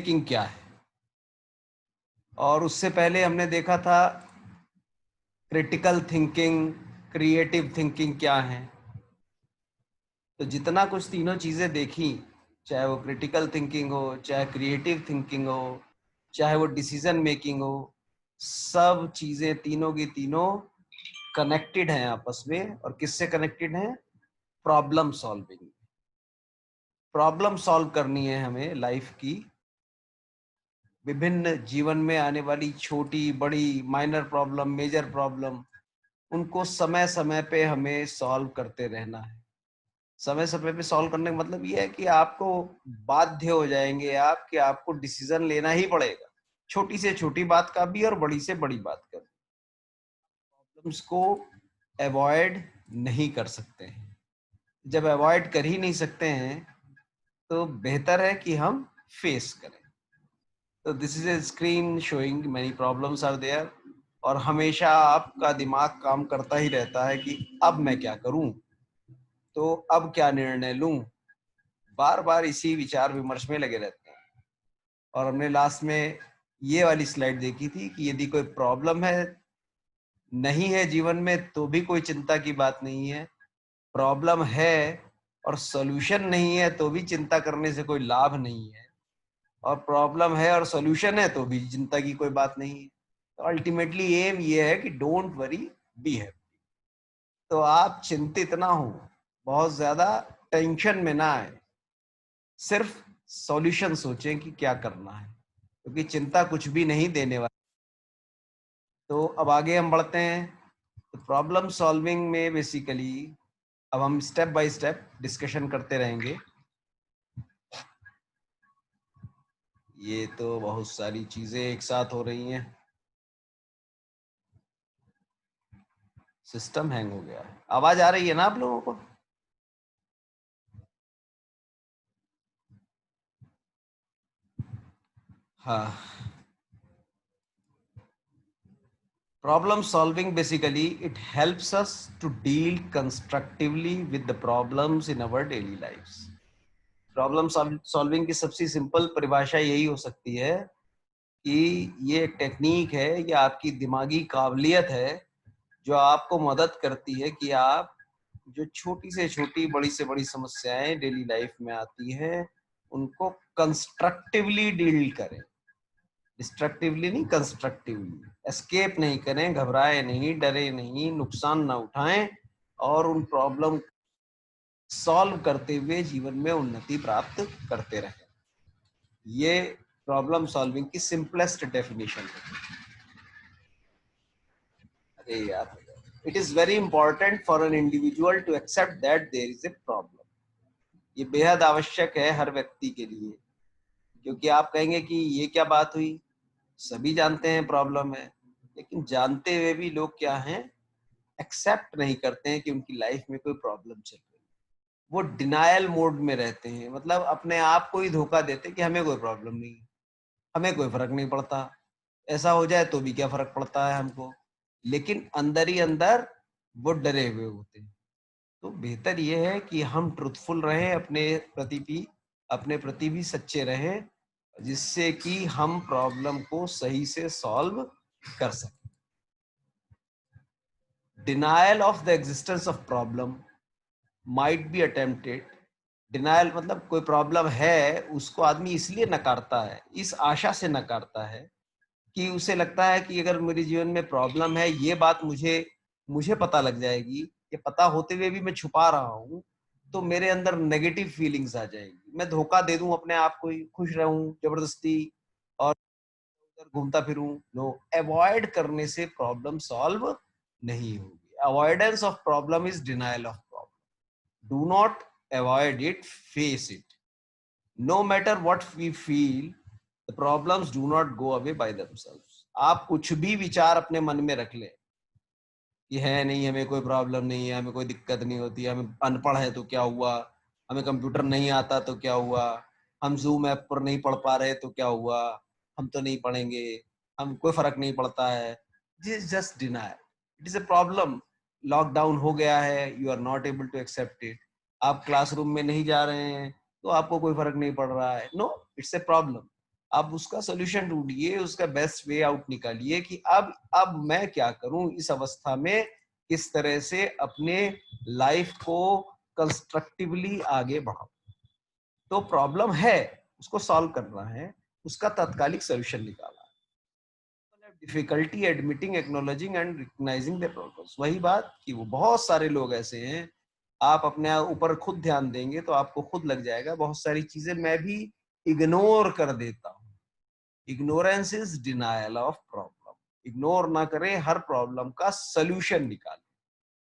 Thinking क्या है, और उससे पहले हमने देखा था क्रिटिकल थिंकिंग, क्रिएटिव थिंकिंग क्या है। तो जितना कुछ तीनों चीज़ें देखी, चाहे वो क्रिटिकल थिंकिंग हो, चाहे क्रिएटिव थिंकिंग हो, चाहे वो डिसीजन मेकिंग हो, सब चीज़ें तीनों की तीनों कनेक्टेड हैं आपस में। और किससे कनेक्टेड हैं? Problem solving. प्रॉब्लम सॉल्व करनी है हमें लाइफ की, विभिन्न जीवन में आने वाली छोटी बड़ी माइनर प्रॉब्लम, मेजर प्रॉब्लम, उनको समय समय पे हमें सॉल्व करते रहना है। समय समय पे सॉल्व करने का मतलब ये है कि आपको बाध्य हो जाएंगे आप कि आपको डिसीजन लेना ही पड़ेगा, छोटी से छोटी बात का भी और बड़ी से बड़ी बात का भी। प्रॉब्लम्स को अवॉइड नहीं कर सकते हैं। जब अवॉइड कर ही नहीं सकते हैं तो बेहतर है कि हम फेस करें। तो this is a screen showing many problems are there, और हमेशा आपका दिमाग काम करता ही रहता है कि अब मैं क्या करूं, तो अब क्या निर्णय लूं, बार बार इसी विचार विमर्श में लगे रहते हैं। और हमने लास्ट में ये वाली स्लाइड देखी थी कि यदि कोई प्रॉब्लम है नहीं है जीवन में तो भी कोई चिंता की बात नहीं है, प्रॉब्लम है और सॉल्यूशन नहीं है तो भी चिंता करने से कोई लाभ नहीं है, और प्रॉब्लम है और सॉल्यूशन है तो भी चिंता की कोई बात नहीं है। तो अल्टीमेटली एम ये है कि डोंट वरी, बी हैप्पी। तो आप चिंतित ना हो, बहुत ज्यादा टेंशन में ना आए, सिर्फ सॉल्यूशन सोचें कि क्या करना है, क्योंकि चिंता कुछ भी नहीं देने वाली। तो अब आगे हम बढ़ते हैं। तो प्रॉब्लम सॉल्विंग में बेसिकली अब हम स्टेप बाय स्टेप डिस्कशन करते रहेंगे। ये तो बहुत सारी चीजें एक साथ हो रही हैं, सिस्टम हैंग हो गया है। आवाज आ रही है ना आप लोगों को? हाँ। Problem solving basically it helps us to deal constructively with the problems in our daily lives. Problem solving की सबसे सिंपल परिभाषा यही हो सकती है कि ये एक टेक्निक है, ये आपकी दिमागी काबिलियत है जो आपको मदद करती है कि आप जो छोटी से छोटी बड़ी से बड़ी समस्याएं डेली लाइफ में आती हैं उनको कंस्ट्रक्टिवली डील करें। डिस्ट्रक्टिवली नहीं, कंस्ट्रक्टिवली। एस्केप नहीं करें, घबराए नहीं, डरे नहीं, नुकसान ना उठाएं, और उन प्रॉब्लम सॉल्व करते हुए जीवन में उन्नति प्राप्त करते रहें। ये प्रॉब्लम सॉल्विंग की सिंपलेस्ट डेफिनेशन है। अरे यार, it is very important for an individual to accept that there is a problem. ये बेहद आवश्यक है हर व्यक्ति के लिए, क्योंकि आप कहेंगे कि ये क्या बात हुई, सभी जानते हैं प्रॉब्लम है, लेकिन जानते हुए भी लोग क्या हैं, एक्सेप्ट नहीं करते हैं कि उनकी लाइफ में कोई प्रॉब्लम चल रही है। वो डिनायल मोड में रहते हैं, मतलब अपने आप को ही धोखा देते हैं कि हमें कोई प्रॉब्लम नहीं, हमें कोई फर्क नहीं पड़ता, ऐसा हो जाए तो भी क्या फर्क पड़ता है हमको। लेकिन अंदर ही अंदर वो डरे हुए होते हैं। तो बेहतर ये है कि हम ट्रुथफुल रहें, अपने प्रति भी सच्चे रहें, जिससे कि हम प्रॉब्लम को सही से सॉल्व कर सकें। Denial of the existence of problem might be attempted. Denial मतलब कोई प्रॉब्लम है उसको आदमी इसलिए नकारता है, इस आशा से नकारता है कि उसे लगता है कि अगर मेरे जीवन में प्रॉब्लम है, ये बात मुझे मुझे पता लग जाएगी, ये पता होते हुए भी मैं छुपा रहा हूँ, तो मेरे अंदर नेगेटिव फीलिंग्स आ जाएगी, मैं धोखा दे दूं अपने आप को ही, खुश रहूं जबरदस्ती और घूमता फिरूं। नो, अवॉइड करने से प्रॉब्लम सॉल्व नहीं होगी। Avoidance of problem is denial of problem. Do not avoid it, face it. No matter what we feel, the problems do not go away by themselves. आप कुछ भी विचार अपने मन में रख ले कि है नहीं, हमें कोई प्रॉब्लम नहीं है, हमें कोई दिक्कत नहीं होती, हम अनपढ़ है तो क्या हुआ, हमें कंप्यूटर नहीं आता तो क्या हुआ, हम जूम ऐप पर नहीं पढ़ पा रहे तो क्या हुआ, हम तो नहीं पढ़ेंगे, हम कोई फर्क नहीं पड़ता है। This just denial, it is a problem. Lockdown हो गया है, you are not able to accept it. आप क्लासरूम में नहीं जा रहे हैं तो आपको कोई फर्क नहीं पड़ रहा है, नो, इट्स ए प्रॉब्लम। आप उसका सोल्यूशन ढूंढिए, उसका बेस्ट वे आउट निकालिए कि अब मैं क्या करूं इस अवस्था में, किस तरह से अपने लाइफ को कंस्ट्रक्टिवली आगे बढ़ाऊं। तो प्रॉब्लम है, उसको सॉल्व करना है, उसका तात्कालिक सोल्यूशन निकालना है। Difficulty admitting, acknowledging and recognising the problems. वही बात कि वो बहुत सारे लोग ऐसे हैं, आप अपने ऊपर खुद ध्यान देंगे तो आपको खुद लग जाएगा, बहुत सारी चीजें मैं भी इग्नोर कर देता हूँ। Ignorance is denial of problem. Ignore ना करें, हर प्रॉब्लम का सोल्यूशन निकालें।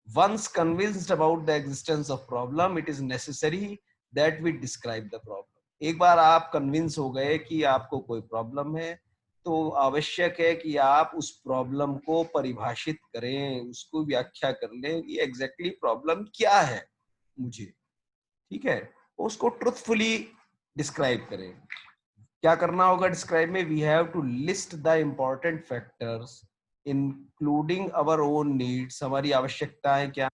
Once convinced about the existence of problem, it is necessary that we describe the problem. एक बार आप कन्विंस हो गए कि आपको कोई प्रॉब्लम है, तो आवश्यक है कि आप उस प्रॉब्लम को परिभाषित करें, उसको व्याख्या कर लें कि एग्जैक्टली प्रॉब्लम क्या है मुझे, ठीक है, उसको ट्रुथफुली डिस्क्राइब करें। क्या करना होगा डिस्क्राइब में? We have to list the important factors including our own needs. हमारी आवश्यकताएं क्या,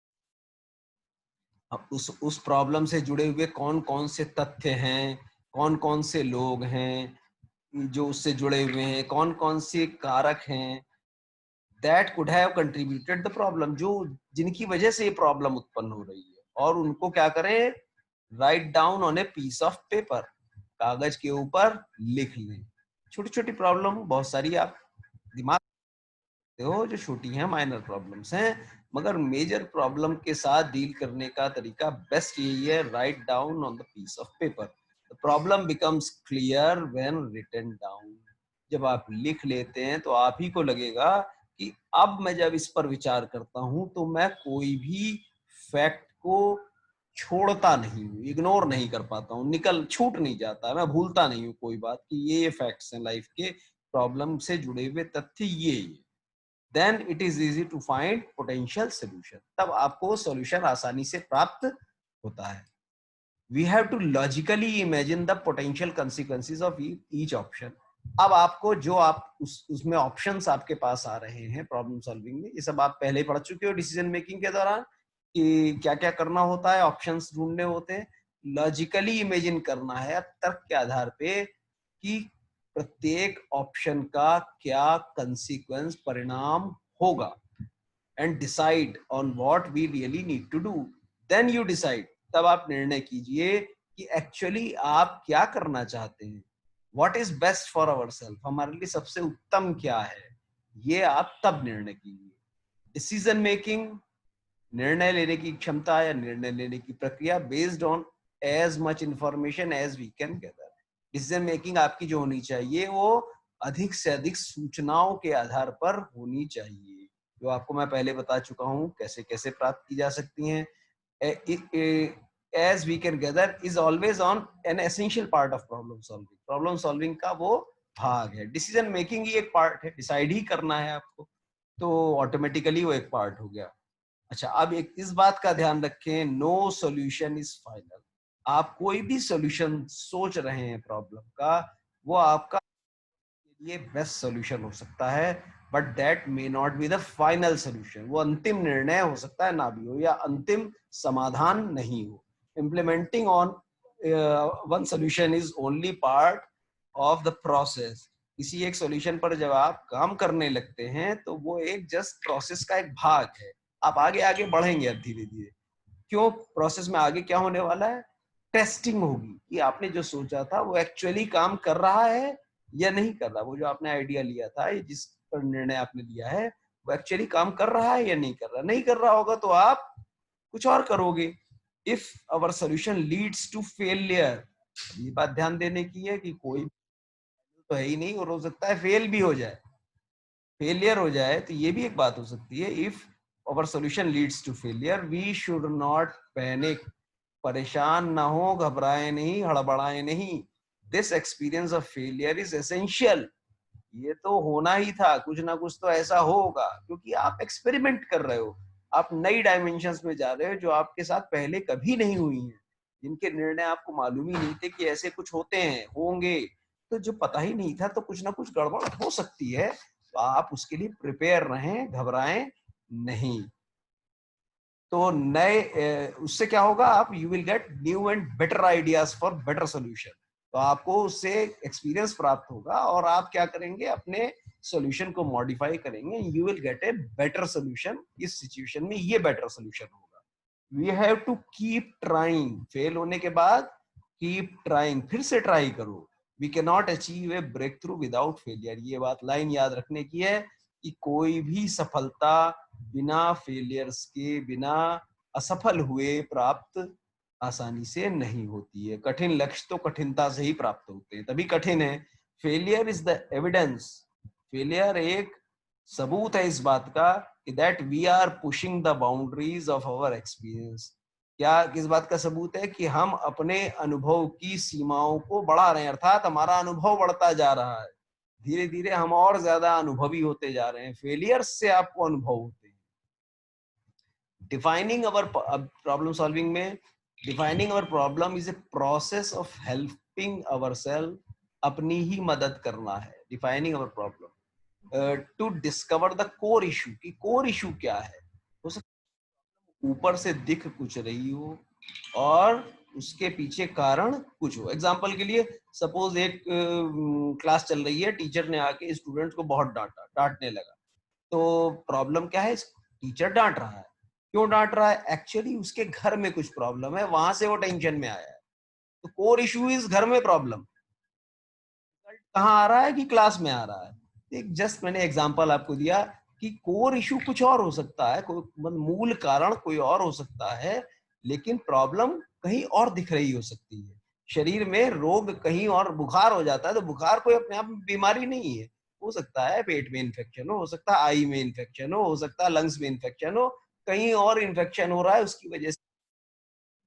उस प्रॉब्लम से जुड़े हुए कौन कौन से तथ्य हैं, कौन कौन से लोग हैं जो उससे जुड़े हुए हैं, कौन कौन से कारक हैं that could have contributed the problem, जो जिनकी वजह से ये प्रॉब्लम उत्पन्न हो रही है, और उनको क्या करें? Write down on a piece of paper, कागज के ऊपर लिख लें। छोटी छोटी प्रॉब्लम बहुत सारी आप दिमाग हो जो छोटी हैं, माइनर प्रॉब्लम्स हैं, मगर मेजर प्रॉब्लम के साथ डील करने का तरीका बेस्ट यही है, write down on the piece of paper. The problem becomes clear when written down. जब आप लिख लेते हैं तो आप ही को लगेगा कि अब मैं जब इस पर विचार करता हूं तो मैं कोई भी फैक्ट को छोड़ता नहीं हूँ, इग्नोर नहीं कर पाता हूँ, छूट नहीं जाता, मैं भूलता नहीं हूँ कोई बात कि ये फैक्ट्स हैं लाइफ के, प्रॉब्लम से जुड़े हुए तथ्य ये। then it is easy to find potential solution। तब आपको solution आसानी से प्राप्त होता है। We have to logically imagine the potential consequences of each option। अब आपको जो आप उसमें ऑप्शंस आपके पास आ रहे हैं प्रॉब्लम सॉल्विंग में, ये सब आप पहले पढ़ चुके हो डिसीजन मेकिंग के दौरान कि क्या क्या करना होता है, ऑप्शंस ढूंढने होते हैं। लॉजिकली इमेजिन करना है तर्क के आधार पे कि प्रत्येक ऑप्शन का क्या कंसीक्वेंस, परिणाम होगा, and decide on what we really need to do. Then you decide, तब आप निर्णय कीजिए कि एक्चुअली आप क्या करना चाहते हैं। What is best for our self, हमारे लिए सबसे उत्तम क्या है, ये आप तब निर्णय कीजिए। डिसीजन मेकिंग, निर्णय लेने की क्षमता या निर्णय लेने की प्रक्रिया based on as much information as we can gather. Decision making आपकी जो होनी चाहिए वो अधिक से अधिक सूचनाओं के आधार पर होनी चाहिए, जो आपको मैं पहले बता चुका हूं कैसे कैसे प्राप्त की जा सकती हैं। As we can gather is always on an essential part of problem solving. Problem solving का वो भाग है। डिसीजन मेकिंग ही एक पार्ट है, डिसाइड ही करना है आपको, तो ऑटोमेटिकली वो एक पार्ट हो गया। अच्छा, अब एक इस बात का ध्यान रखें, नो सॉल्यूशन इज फाइनल। आप कोई भी सॉल्यूशन सोच रहे हैं प्रॉब्लम का, वो आपका लिए बेस्ट सॉल्यूशन हो सकता है, but that may not be the final solution. वो अंतिम निर्णय हो सकता है ना भी हो, या अंतिम समाधान नहीं हो। Implementing on one solution is only part of the process. किसी एक सॉल्यूशन पर जब आप काम करने लगते हैं तो वो एक जस्ट प्रोसेस का एक भाग है। आप आगे आगे बढ़ेंगे अब धीरे धीरे। क्यों? प्रोसेस में आगे क्या होने वाला है? टेस्टिंग होगी कि आपने जो सोचा था वो एक्चुअली काम कर रहा है या नहीं कर रहा। वो जो आपने आइडिया लिया था, जिस पर निर्णय आपने लिया है, वो एक्चुअली काम कर रहा है या नहीं कर रहा। नहीं कर रहा होगा तो आप कुछ और करोगे। If our solution leads to failure, ये बात ध्यान देने की है कि कोई तो है ही नहीं, और हो सकता है फेल भी हो जाए, फेलियर हो जाए, तो ये भी एक बात हो सकती है। If our solution leads to failure we should not panic. परेशान ना हो, घबराए नहीं, हड़बड़ाए नहीं। This experience of failure is essential. ये तो होना ही था, कुछ ना कुछ तो ऐसा होगा, क्योंकि आप एक्सपेरिमेंट कर रहे हो, आप नई डायमेंशंस में जा रहे हो जो आपके साथ पहले कभी नहीं हुई हैं, जिनके निर्णय आपको मालूम ही नहीं थे कि ऐसे कुछ होते हैं, होंगे। तो जो पता ही नहीं था, तो कुछ ना कुछ गड़बड़ हो सकती है, तो आप उसके लिए प्रिपेयर रहें, घबराएं नहीं। तो नए उससे क्या होगा, आप you will get new and better ideas for better solution. तो आपको उससे एक्सपीरियंस प्राप्त होगा और आप क्या करेंगे, अपने सॉल्यूशन को मॉडिफाई करेंगे, you will get a better solution. इस सिचुएशन में ये बेटर सॉल्यूशन होगा। We have to keep trying, fail होने के बाद कीप ट्राइंग, फिर से ट्राई करो। We can not achieve a breakthrough without failure. ये बात लाइन याद रखने की है कि कोई भी सफलता बिना फेलियर्स के, बिना असफल हुए प्राप्त आसानी से नहीं होती है। कठिन लक्ष्य तो कठिनता से ही प्राप्त होते हैं, तभी कठिन है। Failure is the evidence, failure एक सबूत है इस बात का कि that we are pushing the boundaries of our experience. क्या किस बात का सबूत है? कि हम अपने अनुभव की सीमाओं को बढ़ा रहे हैं, अर्थात हमारा अनुभव बढ़ता जा रहा है। धीरे धीरे हम और ज्यादा अनुभवी होते जा रहे हैं। फेलियर्स से आपको अनुभव होते हैं। डिफाइनिंग अवर प्रॉब्लम सॉल्विंग में, defining our problem is a process of helping our self, अपनी ही मदद करना है। Defining our problem to discover the core issue, की कोर इशू क्या है। हो सकता है ऊपर से दिख कुछ रही हो और उसके पीछे कारण कुछ हो। एग्जाम्पल के लिए सपोज एक क्लास चल रही है, टीचर ने आके स्टूडेंट को बहुत डांटने लगा। तो प्रॉब्लम क्या है? टीचर डांट रहा है, क्यों डांट रहा है? एक्चुअली उसके घर में कुछ प्रॉब्लम है, वहां से वो टेंशन में आया है। तो कोर इशू इज घर में प्रॉब्लम। कहाँ आ रहा है? कि क्लास में आ रहा है। एक जस्ट मैंने एग्जांपल आपको दिया कि कोर इशू कुछ और हो सकता है, कोई मूल कारण कोई और हो सकता है, लेकिन प्रॉब्लम कहीं और दिख रही हो सकती है। शरीर में रोग कहीं और, बुखार हो जाता है तो बुखार कोई अपने आप में बीमारी नहीं है। हो सकता है पेट में इन्फेक्शन हो सकता है आई में इन्फेक्शन हो सकता है लंग्स में इन्फेक्शन हो, कहीं और इन्फेक्शन हो रहा है उसकी वजह से।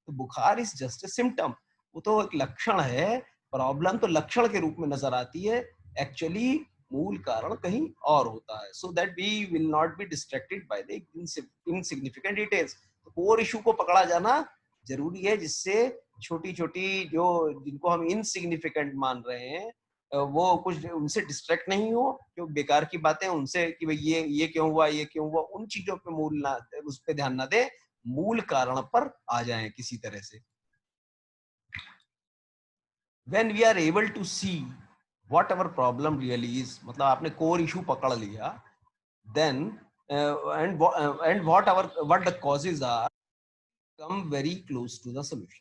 तो बुखार इज जस्ट ए सिम्टम, वो तो एक लक्षण है। प्रॉब्लम तो लक्षण के रूप में नजर आती है, एक्चुअली मूल कारण कहीं और होता है। So that we will not be distracted by the insignificant details. तो कोर इशू को पकड़ा जाना जरूरी है, जिससे छोटी छोटी जो, जिनको हम इनसिग्निफिकेंट मान रहे हैं, वो कुछ उनसे डिस्ट्रैक्ट नहीं हो, जो बेकार की बातें उनसे कि भाई ये क्यों हुआ, ये क्यों हुआ, उन चीजों पे मूल ना, उस पे ध्यान ना दे, मूल कारण पर आ जाएं किसी तरह से। when we are able to see what our problem really is, मतलब आपने कोर इशू पकड़ लिया, then and what the causes are, come very close to the solution।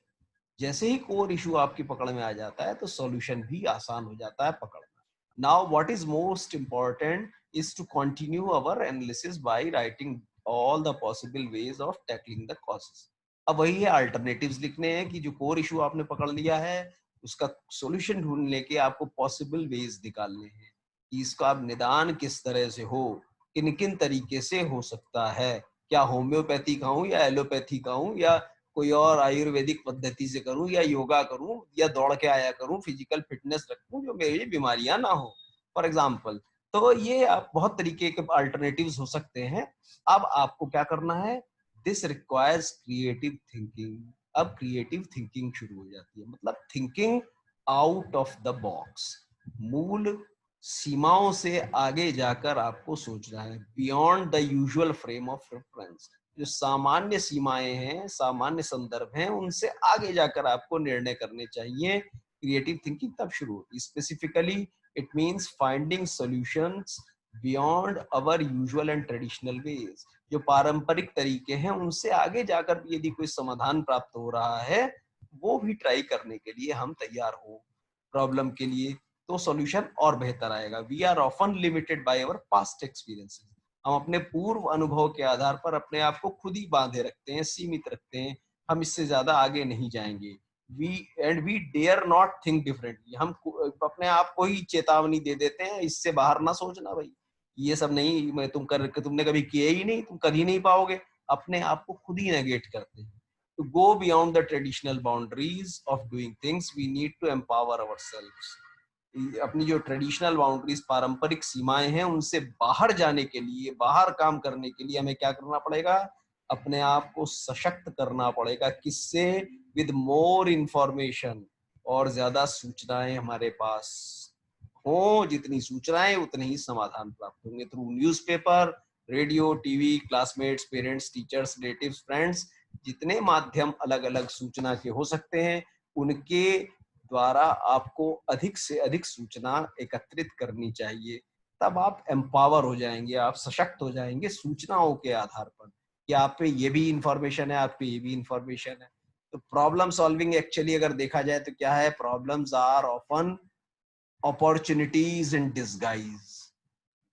जैसे ही कोर इशू आपकी पकड़ में आ जाता है तो सॉल्यूशन भी आसान हो जाता है पकड़ना। Now what is most important is to continue our analysis by writing all the possible ways of tackling the causes. अब वही है, अल्टरनेटिव्स लिखने हैं कि जो कोर इशू आपने पकड़ लिया है उसका सॉल्यूशन ढूंढने के आपको पॉसिबल वेज निकालने हैं कि इसका अब निदान किस तरह से हो, किन किन तरीके से हो सकता है। क्या होम्योपैथी का हूँ या एलोपैथी का हूँ या कोई और आयुर्वेदिक पद्धति से करूं या योगा करूं या दौड़ के आया करूं, फिजिकल फिटनेस रखूं जो मेरी बीमारियां ना हो, फॉर एग्जाम्पल। तो ये आप बहुत तरीके के अल्टरनेटिव्स हो सकते हैं। अब आपको क्या करना है? This requires creative thinking. अब क्रिएटिव थिंकिंग शुरू हो जाती है, मतलब thinking out of the box. मूल सीमाओं से आगे जाकर आपको सोचना है, beyond the usual frame of reference. जो सामान्य सीमाएं हैं, सामान्य संदर्भ हैं, उनसे आगे जाकर आपको निर्णय करने चाहिए। क्रिएटिव थिंकिंग तब शुरू होती है। Specifically it means finding solutions beyond our usual and traditional ways. जो पारंपरिक तरीके हैं उनसे आगे जाकर भी यदि कोई समाधान प्राप्त हो रहा है, वो भी ट्राई करने के लिए हम तैयार हो प्रॉब्लम के लिए, तो सॉल्यूशन और बेहतर आएगा। We are often limited by our past experiences. हम अपने पूर्व अनुभव के आधार पर अपने आप को खुद ही बांधे रखते हैं, सीमित रखते हैं। हम इससे ज्यादा आगे नहीं जाएंगे। We dare not think differently. हम अपने आप को ही चेतावनी दे देते हैं, इससे बाहर ना सोचना भाई, ये सब नहीं, मैं तुमने कभी किए ही नहीं, तुम कर ही नहीं पाओगे। अपने आप को खुद ही नेगेट करते हैं। To go beyond the traditional boundaries of doing things we need to empower ourselves. अपनी जो ट्रेडिशनल बाउंड्रीज, पारंपरिक सीमाएं हैं, उनसे बाहर जाने के लिए, बाहर काम करने के लिए हमें क्या करना पड़ेगा? अपने आप को सशक्त करना पड़ेगा। किससे? With more information. और ज्यादा सूचनाएं हमारे पास हो, जितनी सूचनाएं उतने ही समाधान प्राप्त होंगे। Through newspaper, radio, TV, classmates, parents, teachers, relatives, friends, जितने माध्यम अलग अलग सूचना के हो सकते हैं, उनके द्वारा आपको अधिक से अधिक सूचना एकत्रित करनी चाहिए। तब आप एम्पावर हो जाएंगे, आप सशक्त हो जाएंगे सूचनाओं के आधार पर कि आप पे ये भी इंफॉर्मेशन है, आप पे ये भी इंफॉर्मेशन है। तो प्रॉब्लम सॉल्विंग एक्चुअली अगर देखा जाए तो क्या है, problems are often opportunities in disguise.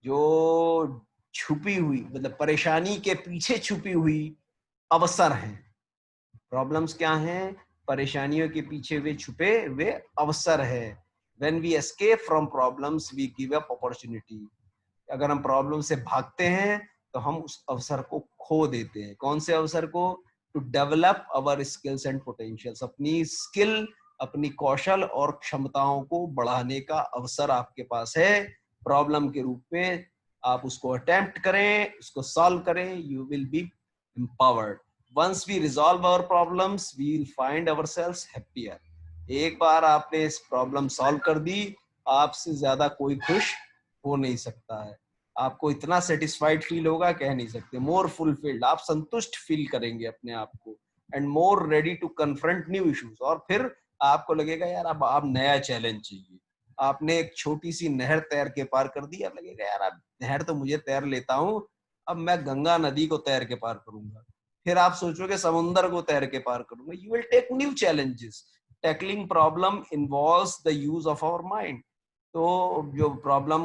जो छुपी हुई, मतलब परेशानी के पीछे छुपी हुई अवसर हैं। प्रॉब्लम्स क्या हैं? परेशानियों के पीछे वे छुपे वे अवसर है। When we escape from problems, we give up opportunity. अगर हम प्रॉब्लम से भागते हैं तो हम उस अवसर को खो देते हैं। कौन से अवसर को? To develop our skills and potentials. अपनी स्किल, अपनी कौशल और क्षमताओं को बढ़ाने का अवसर आपके पास है प्रॉब्लम के रूप में। आप उसको अटेम्प्ट करें, उसको सॉल्व करें, you will be empowered. Once we resolve our problems, we will find ourselves happier. एक बार आपने इस प्रॉब्लम सॉल्व कर दी, आपसे ज्यादा कोई खुश हो नहीं सकता है। आपको इतना सेटिस्फाइड फील होगा, कह नहीं सकते। मोर फुलफिल्ड, आप संतुष्ट फील करेंगे अपने आप को। And more ready to confront new issues. और फिर आपको लगेगा यार अब आप नया चैलेंज चाहिए। आपने एक छोटी सी नहर तैर के पार कर दी, अब लगेगा यार अब नहर तो मुझे तैर लेता हूँ, अब मैं गंगा नदी को तैर के पार करूंगा। फिर आप सोचोगे समुंदर को तैर के पार करूंगा। You will take new challenges. Tackling problem involves the use of our mind. तो जो प्रॉब्लम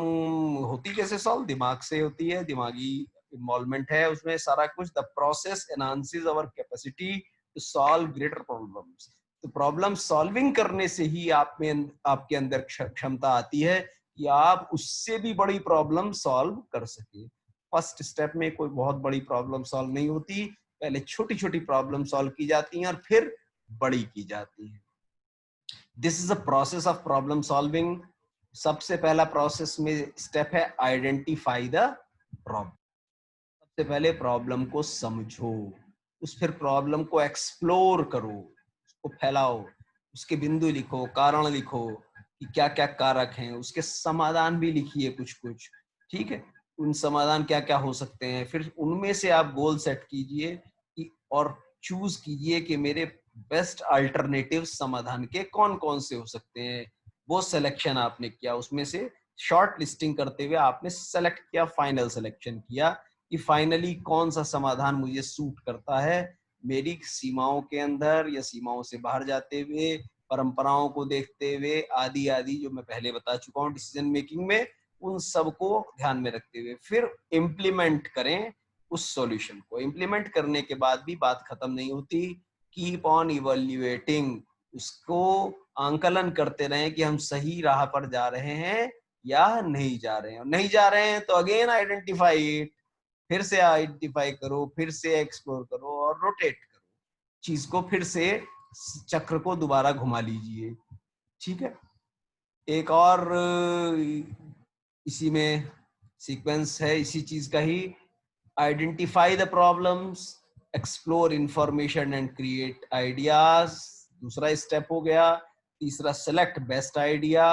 होती कैसे सॉल्व? दिमाग से होती है, दिमागी इन्वॉल्वमेंट है उसमें सारा कुछ। The process enhances our capacity to solve greater problems. तो प्रॉब्लम सॉल्विंग करने से ही आप में, आपके अंदर क्षमता आती है कि आप उससे भी बड़ी प्रॉब्लम सॉल्व कर सके। फर्स्ट स्टेप में कोई बहुत बड़ी प्रॉब्लम सॉल्व नहीं होती, पहले छोटी छोटी प्रॉब्लम सॉल्व की जाती हैं और फिर बड़ी की जाती हैं। This is a process of problem solving. सबसे पहला प्रोसेस में स्टेप है आइडेंटिफाई द प्रॉब्लम। सबसे पहले प्रॉब्लम को समझो, उस फिर प्रॉब्लम को एक्सप्लोर करो, उसको फैलाओ, उसके बिंदु लिखो, कारण लिखो कि क्या क्या कारक हैं, उसके समाधान भी लिखिए कुछ कुछ। ठीक है, उन समाधान क्या क्या हो सकते हैं। फिर उनमें से आप गोल सेट कीजिए कि और चूज कीजिए कि मेरे बेस्ट अल्टरनेटिव समाधान के कौन कौन से हो सकते हैं। वो सिलेक्शन आपने किया, उसमें से शॉर्ट लिस्टिंग करते हुए आपने सेलेक्ट किया, फाइनल सिलेक्शन किया कि फाइनली कौन सा समाधान मुझे सूट करता है मेरी सीमाओं के अंदर या सीमाओं से बाहर जाते हुए, परंपराओं को देखते हुए, आदि आदि जो मैं पहले बता चुका हूँ डिसीजन मेकिंग में। उन सबको ध्यान में रखते हुए फिर इम्प्लीमेंट करें उस सॉल्यूशन को। इम्प्लीमेंट करने के बाद भी बात खत्म नहीं होती। कीप ऑन इवैल्यूएटिंग, उसको आंकलन करते रहें कि हम सही राह पर जा रहे हैं या नहीं जा रहे हैं। नहीं जा रहे हैं तो अगेन आइडेंटिफाई इट, फिर से आइडेंटिफाई करो, फिर से एक्सप्लोर करो और रोटेट करो चीज को, फिर से चक्र को दोबारा घुमा लीजिए। ठीक है, एक और इसी में सीक्वेंस है इसी चीज का ही। Identify the problems, explore information and create ideas, दूसरा स्टेप हो गया। तीसरा सेलेक्ट बेस्ट आइडिया।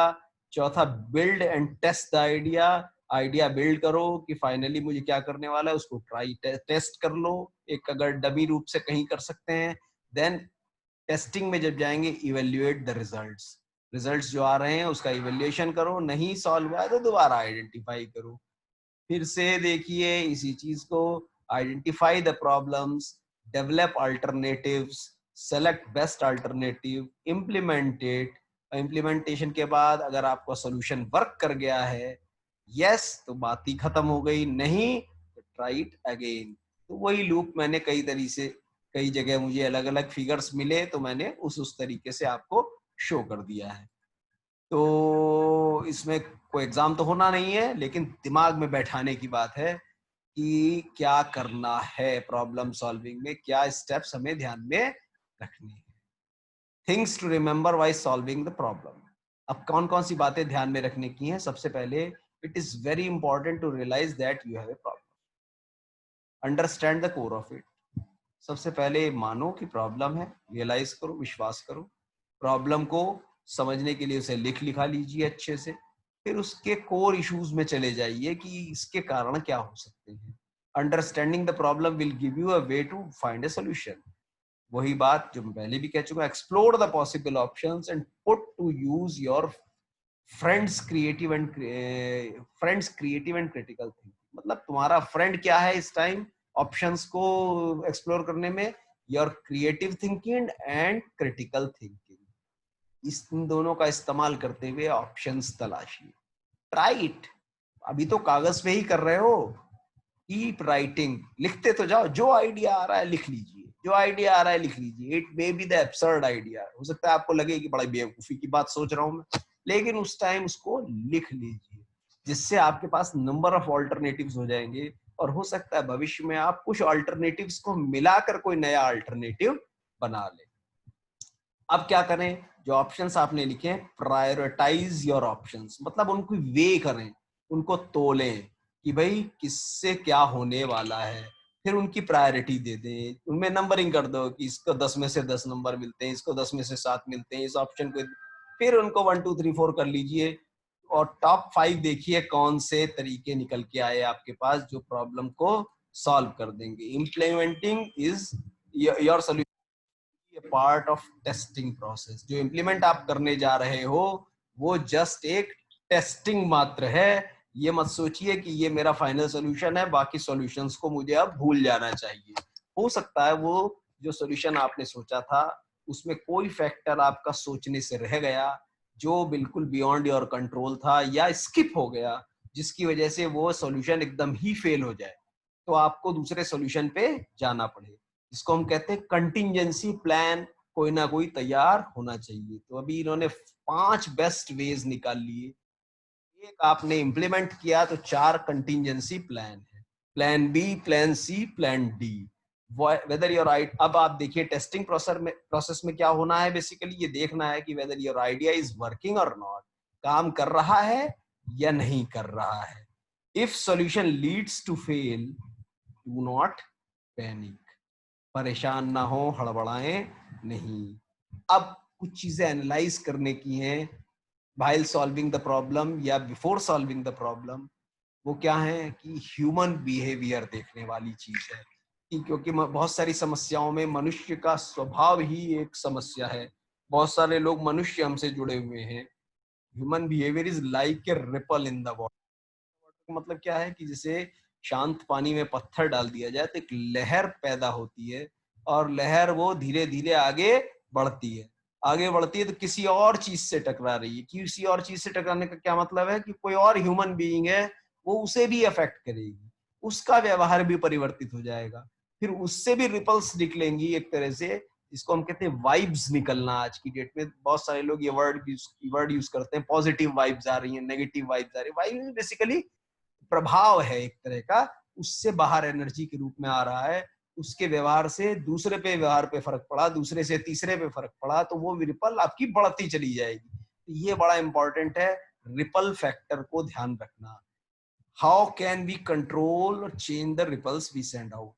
चौथा build and test the idea. Idea build करो कि फाइनली मुझे क्या करने वाला है, उसको ट्राई टेस्ट कर लो, एक अगर डमी रूप से कहीं कर सकते हैं। देन टेस्टिंग में जब जाएंगे, इवेल्युएट द रिजल्ट्स। रिजल्ट्स जो आ रहे हैं उसका इवेल्युएशन करो, नहीं सॉल्व हुआ है तो दोबारा आइडेंटिफाई करो, फिर से देखिए इसी चीज को। Identify the problems, develop alternatives, select best alternative, implement it. Implementation के बाद अगर आपका सोल्यूशन वर्क कर गया है, यस तो बात ही खत्म हो गई, नहीं तो ट्राई इट अगेन। तो वही लूप मैंने कई जगह मुझे अलग अलग फिगर्स मिले तो मैंने उस तरीके से आपको शो कर दिया है। तो इसमें कोई एग्जाम तो होना नहीं है, लेकिन दिमाग में बैठाने की बात है कि क्या करना है प्रॉब्लम सॉल्विंग में, क्या स्टेप्स हमें ध्यान में रखनी है। Things to remember while solving the problem. अब कौन कौन सी बातें ध्यान में रखने की हैं? सबसे पहले, it is very important to realise that you have a problem, understand the core of it. सबसे पहले मानो कि प्रॉब्लम है, रियलाइज करो, विश्वास करो। प्रॉब्लम को समझने के लिए उसे लिखा लीजिए अच्छे से। फिर उसके कोर इश्यूज में चले जाइए कि इसके कारण क्या हो सकते हैं। Understanding the problem will give you a way to find a solution. वही बात जो मैं पहले भी कह चुका, explore the possible options and put to use your friends creative and critical thinking. मतलब तुम्हारा फ्रेंड क्या है इस टाइम ऑप्शंस को एक्सप्लोर करने में? Your creative thinking and critical thinking. इस इन दोनों का इस्तेमाल करते हुए ऑप्शंस तलाशिए। Try it. अभी तो कागज पे ही कर रहे हो, कीप राइटिंग, लिखते तो जाओ। जो आइडिया आ रहा है लिख लीजिए, जो आइडिया आ रहा है लिख लीजिए। It may be the absurd idea, हो सकता है आपको लगे कि बड़ा बेवकूफी की बात सोच रहा हूं मैं, लेकिन उस टाइम उसको लिख लीजिए, जिससे आपके पास नंबर ऑफ ऑल्टरनेटिव्स हो जाएंगे। और हो सकता है भविष्य में आप कुछ ऑल्टरनेटिव्स को मिलाकर कोई नया ऑल्टरनेटिव बना ले। अब क्या करें? जो ऑप्शंस आपने लिखे, प्रायोरिटाइज योर ऑप्शंस, मतलब उनको वे करें, उनको तोलें कि भाई किससे क्या होने वाला है। फिर उनकी प्रायोरिटी दे दें, उनमें नंबरिंग कर दो कि इसको 10 में से 10 नंबर मिलते हैं, इसको 10 में से 7 मिलते हैं, इस ऑप्शन को। फिर उनको 1 2 3 4 कर लीजिए और टॉप 5 देखिए कौन से तरीके निकल के आए आपके पास जो प्रॉब्लम को सॉल्व कर देंगे। Implementing is your solution, part of testing process. जो इम्प्लीमेंट आप करने जा रहे हो वो जस्ट एक टेस्टिंग मात्र है। ये मत सोचिए कि ये मेरा फाइनल सॉल्यूशन है, बाकी सॉल्यूशंस को मुझे अब भूल जाना चाहिए। हो सकता है वो जो सॉल्यूशन आपने सोचा था उसमें कोई फैक्टर आपका सोचने से रह गया जो बिल्कुल बियॉन्ड योर कंट्रोल था, या स्किप हो गया, जिसकी वजह से वो सॉल्यूशन एकदम ही फेल हो जाए, तो आपको दूसरे सॉल्यूशन पे जाना पड़े। इसको हम कहते हैं कंटिंजेंसी प्लान, कोई ना कोई तैयार होना चाहिए। तो अभी इन्होंने 5 बेस्ट वेज निकाल लिए, एक आपने इम्प्लीमेंट किया तो 4 कंटिंजेंसी प्लान है, plan B, plan C, plan D. Whether your अब आप देखिए टेस्टिंग प्रोसेस में क्या होना है, बेसिकली ये देखना है कि whether your idea is working और नॉट, काम कर रहा है या नहीं कर रहा है। If solution leads to fail, do not panic, परेशान ना हो, हड़बड़ाएं नहीं। अब कुछ चीजें एनालाइज करने की हैं while solving the problem या before solving the problem। वो क्या है कि ह्यूमन बिहेवियर देखने वाली चीज है, कि क्योंकि बहुत सारी समस्याओं में मनुष्य का स्वभाव ही एक समस्या है। बहुत सारे लोग मनुष्य हमसे जुड़े हुए हैं। Human behaviour is like a ripple in the water. Water का मतलब क्या है कि जैसे शांत पानी में पत्थर डाल दिया जाए तो एक लहर पैदा होती है, और लहर वो धीरे धीरे आगे बढ़ती है। आगे बढ़ती है तो किसी और चीज से टकरा रही है। किसी और चीज से टकराने का क्या मतलब है कि कोई और ह्यूमन बीइंग है, वो उसे भी अफेक्ट करेगी, उसका व्यवहार भी परिवर्तित हो जाएगा, फिर उससे भी रिपल्स निकलेंगी एक तरह से। इसको हम कहते हैं वाइब्स निकलना। आज की डेट में बहुत सारे लोग ये वर्ड यूज करते हैं, पॉजिटिव वाइब्स आ रही हैं, नेगेटिव वाइब्स आ रही है। वाइब्स बेसिकली प्रभाव है एक तरह का, उससे बाहर एनर्जी के रूप में आ रहा है। उसके व्यवहार से दूसरे पे व्यवहार पे फर्क पड़ा, दूसरे से तीसरे पे फर्क पड़ा, तो वो रिपल आपकी बढ़ती चली जाएगी। तो ये बड़ा इंपॉर्टेंट है, रिपल फैक्टर को ध्यान रखना। हाउ कैन वी कंट्रोल और change the ripples we send out?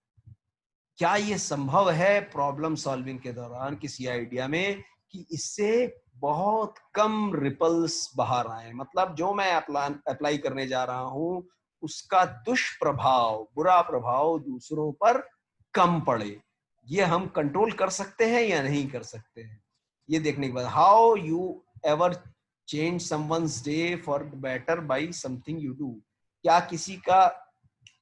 क्या ये संभव है प्रॉब्लम सॉल्विंग के दौरान किसी आइडिया में कि इससे बहुत कम रिपल्स बाहर आए, मतलब जो मैं अप्लाई करने जा रहा हूं उसका दुष्प्रभाव, बुरा प्रभाव दूसरों पर कम पड़े? ये हम कंट्रोल कर सकते हैं या नहीं कर सकते हैं, ये देखने के बाद। How you ever change someone's day for better by something you do? क्या किसी का,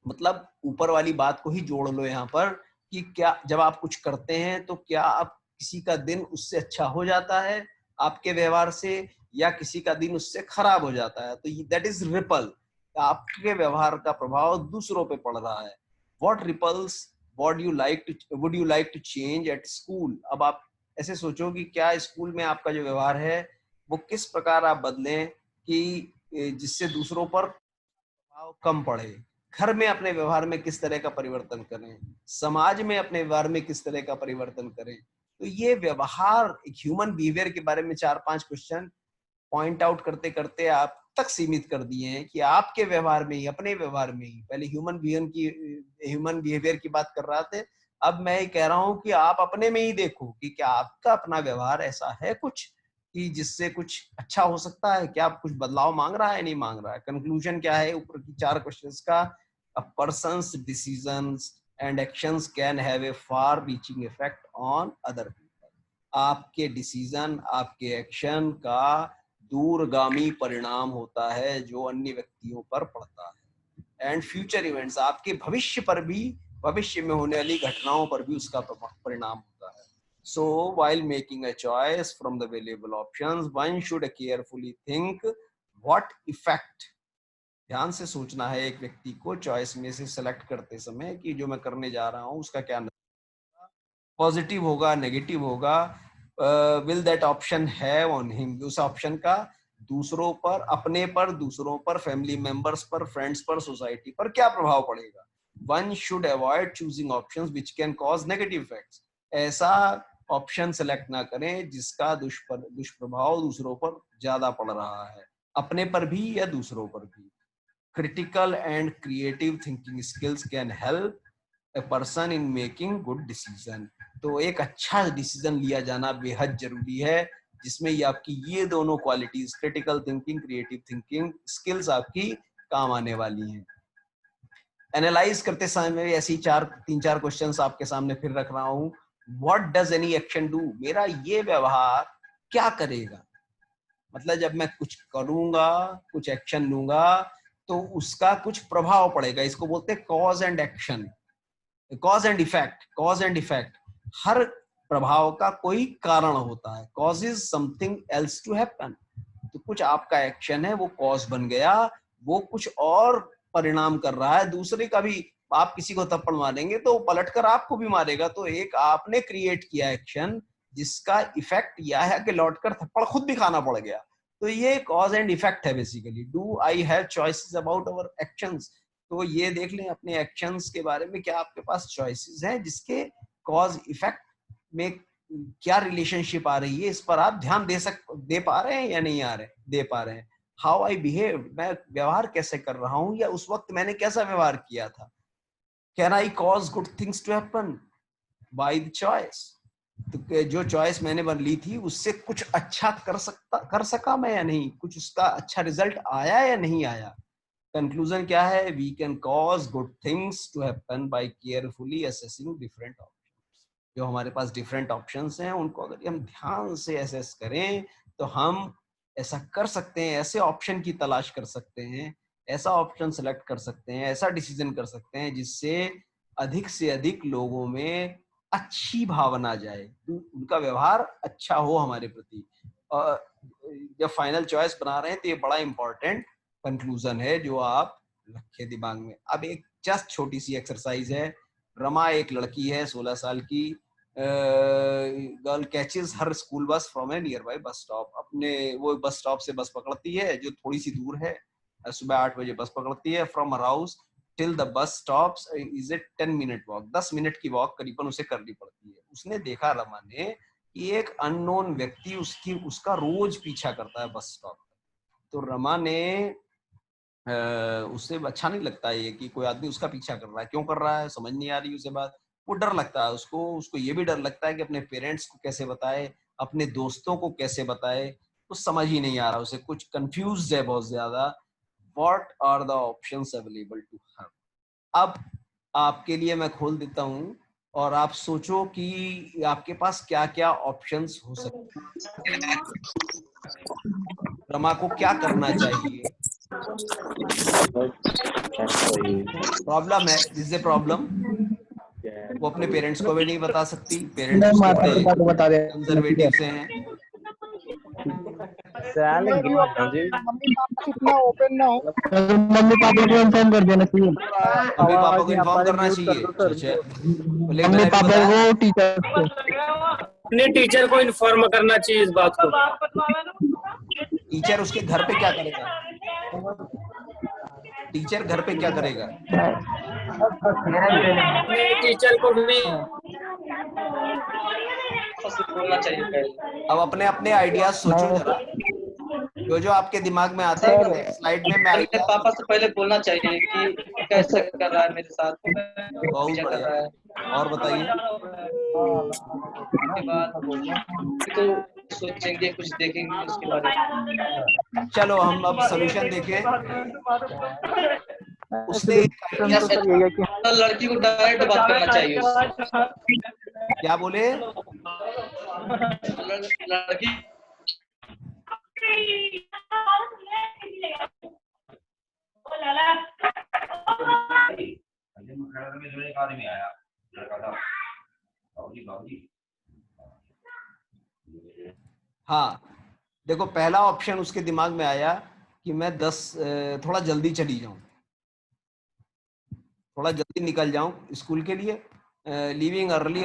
मतलब ऊपर वाली बात को ही जोड़ लो यहाँ पर, कि क्या जब आप कुछ करते हैं तो क्या आप किसी का दिन उससे अच्छा हो जाता है आपके व्यवहार से, या किसी का दिन उससे खराब हो जाता है? तो दैट इज रिपल। आपके व्यवहार का प्रभाव दूसरों पे पड़ रहा है। What ripples would you like to change at school? अब आप ऐसे सोचो कि क्या स्कूल में आपका जो व्यवहार है वो किस प्रकार आप बदलें कि जिससे दूसरों पर प्रभाव कम पड़े। घर में अपने व्यवहार में किस तरह का परिवर्तन करें, समाज में अपने व्यवहार में किस तरह का परिवर्तन करें। तो ये व्यवहार, ह्यूमन बिहेवियर के बारे में 4-5 क्वेश्चन पॉइंट आउट करते करते आप तक सीमित कर दिए हैं कि आपके व्यवहार में ही, अपने व्यवहार में ही, पहले ह्यूमन बिहेवियर की बात कर रहा थे, अब मैं ये कह रहा हूं कि आप अपने में ही देखो कि क्या आपका अपना व्यवहार ऐसा है कुछ कि जिससे कुछ अच्छा हो सकता है, क्या आप कुछ बदलाव मांग रहा है, नहीं मांग रहा है। कंक्लूजन क्या है ऊपर की 4 क्वेश्चंस का? A persons decisions and actions can have a far-reaching effect on other people. आपके डिसीजन, आपके एक्शन का दूरगामी परिणाम होता है जो अन्य व्यक्तियों पर पड़ता है। एंड फ्यूचर इवेंट्स, आपके भविष्य पर भी, भविष्य में होने वाली घटनाओं पर भी उसका परिणाम होता है। So while making a choice from the available options, one should carefully think what effect, ध्यान से सोचना है एक व्यक्ति को चॉइस में से सेलेक्ट करते समय कि जो मैं करने जा रहा हूँ उसका क्या पॉजिटिव होगा, नेगेटिव होगा, will that option have on him, उस ऑप्शन का दूसरों पर, अपने पर, दूसरों पर, फैमिली मेंबर्स पर, फ्रेंड्स पर, सोसाइटी पर क्या प्रभाव पड़ेगा। One should avoid choosing options which can cause negative effects, ऐसा ऑप्शन सेलेक्ट ना करें जिसका दुष्प्रभाव दूसरों पर ज्यादा पड़ रहा है, अपने पर भी या दूसरों पर भी। Critical and creative thinking skills can help a person in making good decision। तो एक अच्छा डिसीजन लिया जाना बेहद जरूरी है जिसमें ये आपकी ये दोनों qualities, critical thinking, creative thinking skills आपकी काम आने वाली हैं। एनालाइज करते समय ऐसी 3-4 क्वेश्चंस आपके सामने फिर रख रहा हूं। What does any action do, मेरा ये व्यवहार क्या करेगा, मतलब जब मैं कुछ करूंगा, कुछ एक्शन लूंगा तो उसका कुछ प्रभाव पड़ेगा, इसको बोलते हैं cause and action, cause and effect. Cause and effect, हर प्रभाव का कोई कारण होता है। Cause is something else to happen, तो कुछ आपका एक्शन है वो कॉज बन गया, वो कुछ और परिणाम कर रहा है दूसरे का भी। आप किसी को थप्पड़ मारेंगे तो पलटकर आपको भी मारेगा, तो एक आपने क्रिएट किया एक्शन जिसका इफेक्ट यह है कि लौटकर थप्पड़ खुद भी खाना पड़ गया। तो ये कॉज एंड इफेक्ट है basically. Do I have choices about our actions, तो ये देख लें अपने एक्शंस के बारे में, क्या आपके पास चॉइसेस हैं जिसके कॉज इफेक्ट में क्या रिलेशनशिप आ रही है, इस पर आप ध्यान दे पा रहे हैं या नहीं दे पा रहे हैं। हाउ आई बिहेव, मैं व्यवहार कैसे कर रहा हूं या उस वक्त मैंने कैसा व्यवहार किया था। Can I cause good things to happen by the choice, तो जो चॉइस मैंने ली थी उससे कुछ अच्छा कर सका मैं या नहीं, कुछ उसका अच्छा रिजल्ट आया या नहीं आया। कंक्लूजन क्या है, we can cause good things to happen by carefully assessing different options. जो हमारे पास डिफरेंट ऑप्शंस हैं उनको अगर हम ध्यान से असेस करें तो हम ऐसा कर सकते हैं, ऐसे ऑप्शन की तलाश कर सकते हैं, ऐसा ऑप्शन सेलेक्ट कर सकते हैं, ऐसा डिसीजन कर सकते हैं जिससे अधिक से अधिक लोगों में अच्छी भावना जाए, उनका व्यवहार अच्छा हो हमारे प्रति। जब फाइनल चॉइस बना रहे हैं तो ये बड़ा इंपॉर्टेंट कंक्लूजन है जो आप रखे दिमाग में। अब एक जस्ट छोटी सी एक्सरसाइज है। रमा एक लड़की है 16 साल की, girl catches her school bus from A near by bus stop. अपने वो बस स्टॉप से बस पकड़ती है जो थोड़ी सी दूर है, सुबह 8 बजे बस पकड़ती है। From her house till the bus stops is a 10 minute walk, 10 minute की वॉक करीबन उसे करनी पड़ती है। उसने देखा रमा ने कि एक अननोन व्यक्ति उसका रोज पीछा करता है बस स्टॉप। तो रमा ने उससे अच्छा नहीं लगता है कि कोई आदमी उसका पीछा कर रहा है, क्यों कर रहा है समझ नहीं आ रही उसे बात। वो डर लगता है उसको ये भी डर लगता है कि अपने पेरेंट्स को कैसे बताए, अपने दोस्तों को कैसे बताए, तो समझ ही नहीं आ रहा उसे, कुछ कंफ्यूज्ड है बहुत ज्यादा। What are the options available to her. अब आपके लिए मैं खोल देता हूं और आप सोचो कि आपके पास क्या क्या ऑप्शंस हो सकते हैं, रमा को क्या करना चाहिए। प्रॉब्लम है, दिस इज ए प्रॉब्लम। वो अपने पेरेंट्स को भी नहीं बता सकती, पेरेंट्स उसके बड़े कंजर्वेटिव से हैं। मम्मी पापा इतना ओपन ना हो, मम्मी पापा को इन्फॉर्म कर देना चाहिए, मम्मी पापा को इन्फॉर्म करना चाहिए। मम्मी पापा को अपने टीचर को इन्फॉर्म करना चाहिए इस बात को। टीचर उसके घर पे क्या करेगा, टीचर घर पे क्या करेगा, अपने टीचर को भी बोलना चाहिए। अब अपने अपने आइडियाज सोचो जरा, जो आपके दिमाग में आते हैं स्लाइड में। मैं पापा से पहले बोलना चाहिए कि कैसे कर रहा है मेरे साथ, बहुत बढ़िया। और बताइए। उसके बाद तो सोचेंगे, कुछ देखेंगे उसके बारे में। चलो हम अब सोल्यूशन देखें। उसने एक तो idea सर यही है कि तो लड़की को डायरेक्ट बात करना चाहिए उससे। क्या बोले? लड़की हाँ, देखो पहला ऑप्शन उसके दिमाग में आया कि मैं थोड़ा जल्दी चली जाऊं, थोड़ा जल्दी निकल जाऊं स्कूल के लिए, लीविंग अर्ली,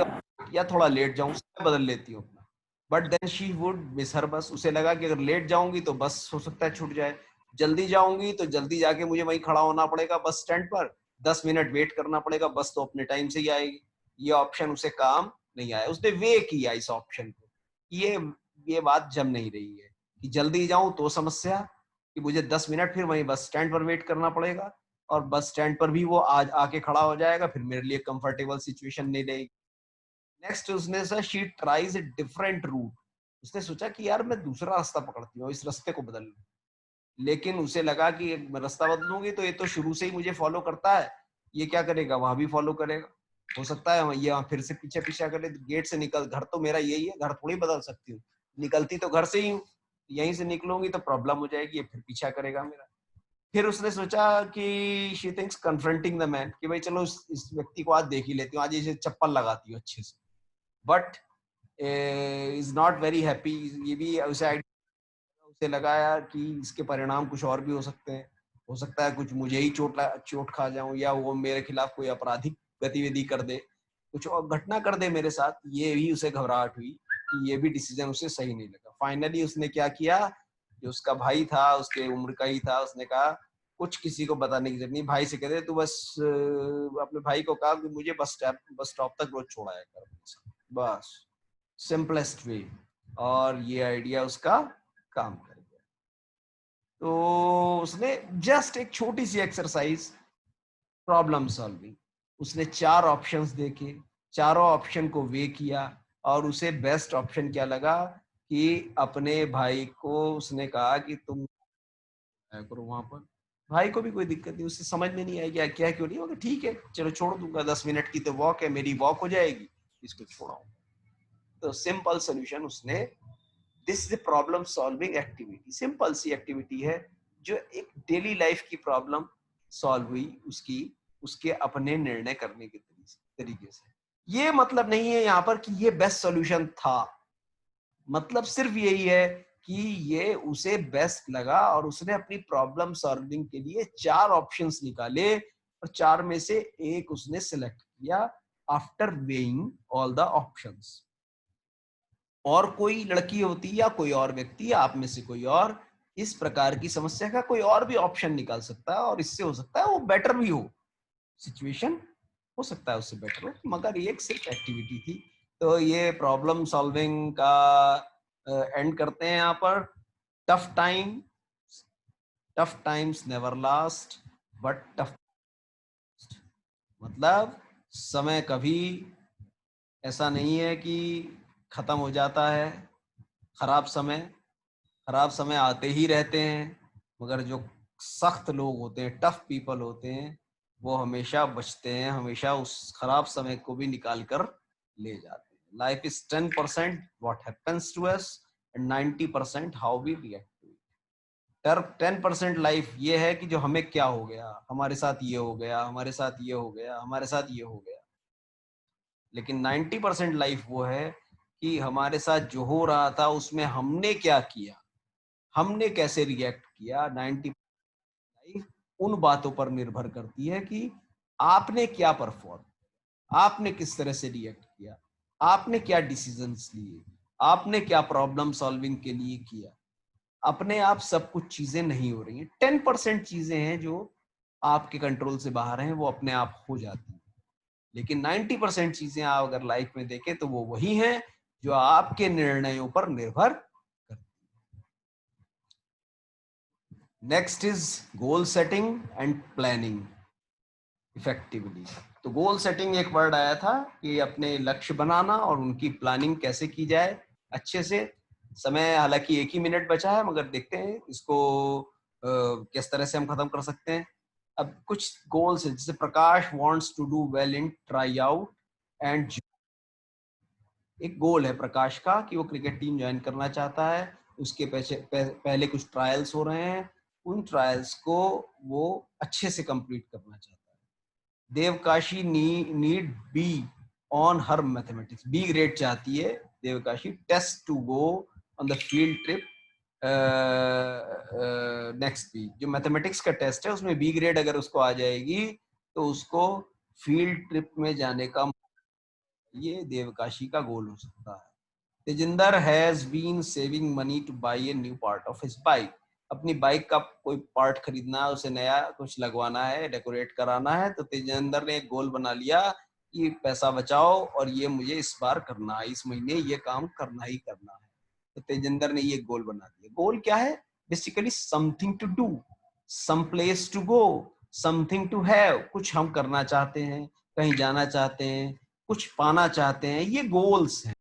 या थोड़ा लेट जाऊं, समय बदल लेती हूँ अपना। But then she would miss her bus. उसे लगा कि अगर लेट जाऊंगी तो बस हो सकता है छूट जाए, जल्दी जाऊंगी तो जल्दी जाके मुझे वहीं खड़ा होना पड़ेगा बस स्टैंड पर, 10 मिनट वेट करना पड़ेगा, बस तो अपने टाइम से ही आएगी। ये ऑप्शन उसे काम नहीं आया, उसने वे किया इस ऑप्शन को। ये बात जम नहीं रही है कि जल्दी जाऊं तो समस्या, कि मुझे 10 मिनट फिर वहीं बस स्टैंड पर वेट करना पड़ेगा, और बस स्टैंड पर भी वो आज आके खड़ा हो जाएगा, फिर मेरे लिए कंफर्टेबल सिचुएशन नहीं रहेगी। नेक्स्ट उसने सोचा she tries a different route. उसने सोचा कि यार मैं दूसरा रास्ता पकड़ती हूँ, इस रास्ते को बदल लूं। लेकिन उसे लगा कि एक रास्ता बदलूंगी तो ये तो शुरू से ही मुझे फॉलो करता है, ये क्या करेगा, वहां भी फॉलो करेगा, हो सकता है ये फिर से पीछे पीछे करे। गेट से निकल, घर तो मेरा यही है, घर थोड़ी बदल सकती हूँ, निकलती तो घर से ही हूँ, यहीं से निकलूंगी तो प्रॉब्लम हो जाएगी, ये फिर पीछा करेगा मेरा। फिर उसने सोचा कि she thinks confronting the man, कि भाई चलो इस व्यक्ति को आज देख ही लेती हूँ, आज इसे चप्पल लगाती हूँ अच्छे से। But is not very happy. ये भी उसे लगा यार कि इसके परिणाम कुछ और भी हो सकते हैं, हो सकता है कुछ मुझे ही चोट खा जाऊं, या वो मेरे खिलाफ कोई आपराधिक गतिविधि कर दे, कुछ और घटना कर दे मेरे साथ। ये भी उसे घबराहट हुई कि ये भी डिसीजन उसे सही नहीं लगा। फाइनली उसने क्या किया, जो उसका भाई था, उसके उम्र का ही था, उसने कहा कुछ किसी को बताने की जरूरत नहीं, भाई से कहते तू बस अपने भाई को कहा कि मुझे बस स्टॉप तक रोज छोड़ाया कर, बस सिंपलेस्ट वे। और ये आइडिया उसका काम कर गया। तो उसने जस्ट एक छोटी सी एक्सरसाइज, प्रॉब्लम सॉल्विंग, उसने 4 ऑप्शंस देखे, चारों ऑप्शन को वे किया, और उसे बेस्ट ऑप्शन क्या लगा कि अपने भाई को उसने कहा कि तुम करो वहां पर। भाई को भी कोई दिक्कत नहीं, उसे समझ में नहीं आएगी क्या क्यों नहीं होगा, ठीक है चलो छोड़ दूंगा, 10 मिनट की तो वॉक है, मेरी वॉक हो जाएगी, इसको छोड़ाऊं। तो सिंपल सोल्यूशन उसने, this is problem solving activity, simple सी एक्टिविटी है जो एक डेली लाइफ की प्रॉब्लम सॉल्व हुई उसकी, उसके अपने निर्णय करने के तरीके से। ये मतलब नहीं है यहाँ पर कि ये बेस्ट सॉल्यूशन था, मतलब सिर्फ यही है कि ये उसे बेस्ट लगा, और उसने अपनी प्रॉब्लम सॉल्विंग के लिए 4 ऑप्शंस निकाले, और 4 में से एक उसने सिलेक्ट किया after weighing all the options. और कोई लड़की होती या कोई और व्यक्ति, आप में से कोई और इस प्रकार की समस्या का कोई और भी ऑप्शन निकाल सकता है, और इससे हो सकता है वो बेटर भी हो, सिचुएशन हो सकता है उससे बेटर हो, मगर ये एक सिर्फ एक्टिविटी थी। तो ये प्रॉब्लम सॉल्विंग का एंड करते हैं यहाँ पर। Tough times never last, but tough, मतलब समय कभी ऐसा नहीं है कि खत्म हो जाता है। खराब समय आते ही रहते हैं, मगर जो सख्त लोग होते हैं, टफ पीपल होते हैं, वो हमेशा बचते हैं, हमेशा उस खराब समय को भी निकाल कर ले जाते हैं। Life is 10% what happens to us and 90% how we react to it. 10% life ये है कि जो हमें क्या हो गया, हमारे साथ ये हो गया, हमारे साथ ये हो गया, हमारे साथ ये हो गया। लेकिन 90% लाइफ वो है कि हमारे साथ जो हो रहा था उसमें हमने क्या किया, हमने कैसे रिएक्ट किया। 90 लाइफ उन बातों पर निर्भर करती है कि आपने क्या परफॉर्म, आपने किस तरह से रिएक्ट किया, आपने क्या डिसीजंस लिए, आपने क्या प्रॉब्लम सॉल्विंग के लिए किया। अपने आप सब कुछ चीजें नहीं हो रही हैं, 10% चीजें हैं जो आपके कंट्रोल से बाहर हैं, वो अपने आप हो जाती हैं। लेकिन 90% चीजें आप अगर लाइफ में देखें तो वो वही हैं जो आपके निर्णयों पर निर्भर करती हैं। Next is goal setting and planning effectively. तो गोल सेटिंग एक वर्ड आया था कि अपने लक्ष्य बनाना और उनकी प्लानिंग कैसे की जाए अच्छे से। समय हालांकि 1 ही मिनट बचा है, मगर देखते हैं इसको किस तरह से हम खत्म कर सकते हैं। अब कुछ गोल्स है, जैसे Prakash wants to do well in try out and, एक गोल है प्रकाश का कि वो क्रिकेट टीम ज्वाइन करना चाहता है, उसके पहले कुछ ट्रायल्स हो रहे हैं, उन ट्रायल्स को वो अच्छे से कंप्लीट करना चाहता है। Devkashi need B on her mathematics, B grade चाहती है Devkashi, test to go on the field trip next week. जो मैथमेटिक्स का टेस्ट है उसमें बी ग्रेड अगर उसको आ जाएगी तो उसको फील्ड ट्रिप में जाने का, ये देवकाशी का गोल हो सकता है। Tejinder has been saving money to buy a new part of his bike, अपनी बाइक का कोई पार्ट खरीदना है, उसे नया कुछ लगवाना है, डेकोरेट कराना है, तो तेजिंदर ने एक गोल बना लिया कि पैसा बचाओ और ये मुझे इस बार करना है, इस महीने ये काम करना ही करना है। तो तेजिंदर ने ये गोल बना दिया। गोल क्या है? Basically something to do, some place to go, something to have, कुछ हम करना चाहते हैं, कहीं जाना चाहते हैं, कुछ पाना चाहते हैं, ये गोल्स हैं।